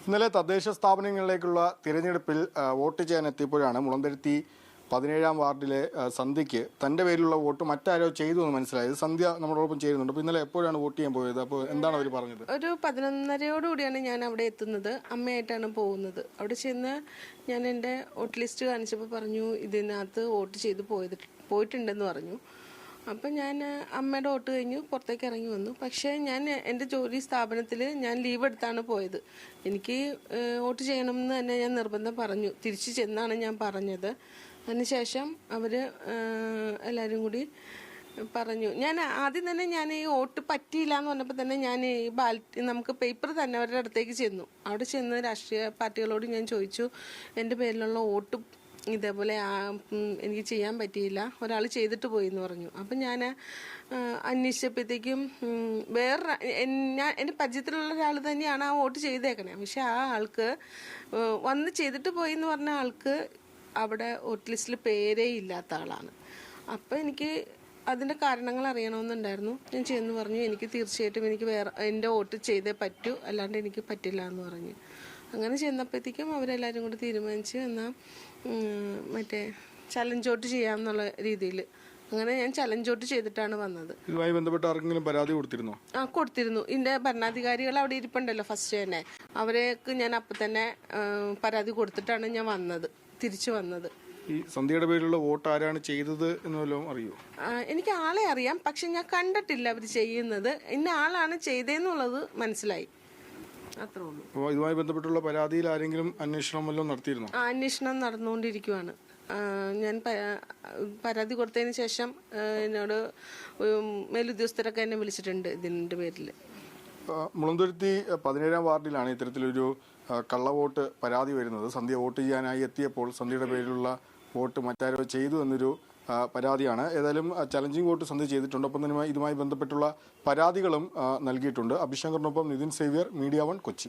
ഇന്നലെ തദ്ദേശ സ്ഥാപനങ്ങളിലേക്കുള്ള തിരഞ്ഞെടുപ്പിൽ വോട്ട് ചെയ്യാൻ എത്തിയപ്പോഴാണ് മുളന്തുരുത്തി 17-ാം വാർഡിലെ സന്ധ്യയ്ക്ക് തന്റെ പേരിലുള്ള വോട്ട് മറ്റാരോ ചെയ്തു എന്ന് മനസ്സിലായത്. സന്ധ്യ നമ്മളോടൊപ്പം ചേരുന്നുണ്ട്. അപ്പോൾ ഇന്നലെ എപ്പോഴാണ് വോട്ട് ചെയ്യാൻ പോയത്? അപ്പോൾ എന്താണ് അവർ പറഞ്ഞത്? ഒരു 11:30യോടുകൂടിയാണ് ഞാൻ അവിടെ എത്തുന്നത്. അമ്മയായിട്ടാണ് പോകുന്നത്. അവിടെ ചെന്ന് ഞാൻ എൻ്റെ വോട്ട് ലിസ്റ്റ് കാണിച്ചപ്പോൾ പറഞ്ഞു ഇതിനകത്ത് വോട്ട് ചെയ്ത് പോയിട്ടുണ്ടെന്ന് പറഞ്ഞു. അപ്പം ഞാൻ അമ്മയുടെ വോട്ട് കഴിഞ്ഞു പുറത്തേക്ക് ഇറങ്ങി വന്നു. പക്ഷേ ഞാൻ എൻ്റെ ജോലി സ്ഥാപനത്തിൽ ഞാൻ ലീവ് എടുത്താണ് പോയത്. എനിക്ക് വോട്ട് ചെയ്യണമെന്ന് തന്നെ ഞാൻ നിർബന്ധം പറഞ്ഞു. തിരിച്ചു ചെന്നാണ് ഞാൻ പറഞ്ഞത്. അതിനുശേഷം അവർ എല്ലാവരും കൂടി പറഞ്ഞു. ഞാൻ ആദ്യം തന്നെ ഞാൻ ഈ വോട്ട് പറ്റിയില്ല എന്ന് പറഞ്ഞപ്പോൾ തന്നെ ഞാൻ ഈ നമുക്ക് പേപ്പർ തന്നെ അവരുടെ അടുത്തേക്ക് ചെന്നു. അവിടെ ചെന്ന് രാഷ്ട്രീയ പാർട്ടികളോട് ഞാൻ ചോദിച്ചു എൻ്റെ പേരിലുള്ള വോട്ട് ഇതേപോലെ എനിക്ക് ചെയ്യാൻ പറ്റിയില്ല, ഒരാൾ ചെയ്തിട്ട് പോയി എന്ന് പറഞ്ഞു. അപ്പം ഞാൻ അന്വേഷിച്ചപ്പോഴത്തേക്കും എൻ്റെ പരിചയത്തിലുള്ള ഒരാൾ തന്നെയാണ് ആ വോട്ട് ചെയ്തേക്കണേ. പക്ഷെ ആ ആൾക്ക് വന്ന് ചെയ്തിട്ട് പോയി എന്ന് പറഞ്ഞ ആൾക്ക് അവിടെ വോട്ട് ലിസ്റ്റിൽ പേരേ ഇല്ലാത്ത ആളാണ്. അപ്പം എനിക്ക് അതിൻ്റെ കാരണങ്ങൾ അറിയണമെന്നുണ്ടായിരുന്നു. ഞാൻ ചെന്ന് പറഞ്ഞു എനിക്ക് തീർച്ചയായിട്ടും എനിക്ക് എൻ്റെ വോട്ട് ചെയ്തേ പറ്റൂ, അല്ലാണ്ട് എനിക്ക് പറ്റില്ല എന്ന് പറഞ്ഞു. അങ്ങനെ ചെന്നപ്പോഴത്തേക്കും അവരെല്ലാവരും കൂടി തീരുമാനിച്ച് എന്നാൽ മറ്റേ ചലഞ്ച് വോട്ട് ചെയ്യാമെന്നുള്ള രീതിയിൽ അങ്ങനെ ഞാൻ ചലഞ്ച് വോട്ട് ചെയ്തിട്ടാണ് വന്നത്. ഇതുമായി ബന്ധപ്പെട്ട് ആർക്കെങ്കിലും പരാതി കൊടുത്തിരുന്നോ? കൊടുത്തിരുന്നു. ഇതിൻ്റെ ഭരണാധികാരികൾ അവിടെ ഇരിപ്പുണ്ടല്ലോ ഫസ്റ്റ് തന്നെ, അവരേക്ക് ഞാൻ അപ്പം തന്നെ പരാതി കൊടുത്തിട്ടാണ് ഞാൻ തിരിച്ചു വന്നത്. ഈ സന്ധ്യയുടെ പേരിലുള്ള വോട്ട് ആരാണ് ചെയ്തത് എന്ന് വല്ലതും അറിയോ? എനിക്ക് ആളെ അറിയാം, പക്ഷെ ഞാൻ കണ്ടിട്ടില്ല അവർ ചെയ്യുന്നത്. ഇന്ന ആളാണ് ചെയ്തതെന്നുള്ളത് മനസ്സിലായി, അത്രേ ഉള്ളൂ. അപ്പോൾ ഇതുമായി ബന്ധപ്പെട്ടുള്ള പരാതിയിൽ ആരെങ്കിലും അന്വേഷണം വല്ലതും നടത്തിയിരുന്നോ? അന്വേഷണം നടന്നുകൊണ്ടിരിക്കുവാണ്. ഞാൻ പരാതി കൊടുത്തതിന് ശേഷം എന്നോട് മേലുദ്യോഗസ്ഥരൊക്കെ എന്നെ വിളിച്ചിട്ടുണ്ട് ഇതിൻ്റെ പേരിൽ. മുളന്തുരുത്തി 17-ാം വാർഡിലാണ് ഇത്തരത്തിലൊരു കള്ളവോട്ട് പരാതി വരുന്നത്. സന്ധ്യ വോട്ട് ചെയ്യാനായി എത്തിയപ്പോൾ സന്ധ്യയുടെ പേരിലുള്ള വോട്ട് മറ്റാരോ ചെയ്തു എന്നൊരു പരാതിയാണ്. ഏതായാലും ചലഞ്ചിങ് വോട്ട് സന്ധ്യ ചെയ്തിട്ടുണ്ട്. ഒപ്പം തന്നെ ഇതുമായി ബന്ധപ്പെട്ടുള്ള പരാതികളും നൽകിയിട്ടുണ്ട്. അഭിശങ്കറിനൊപ്പം നിതിൻ സേവ്യർ, മീഡിയ 1 കൊച്ചി.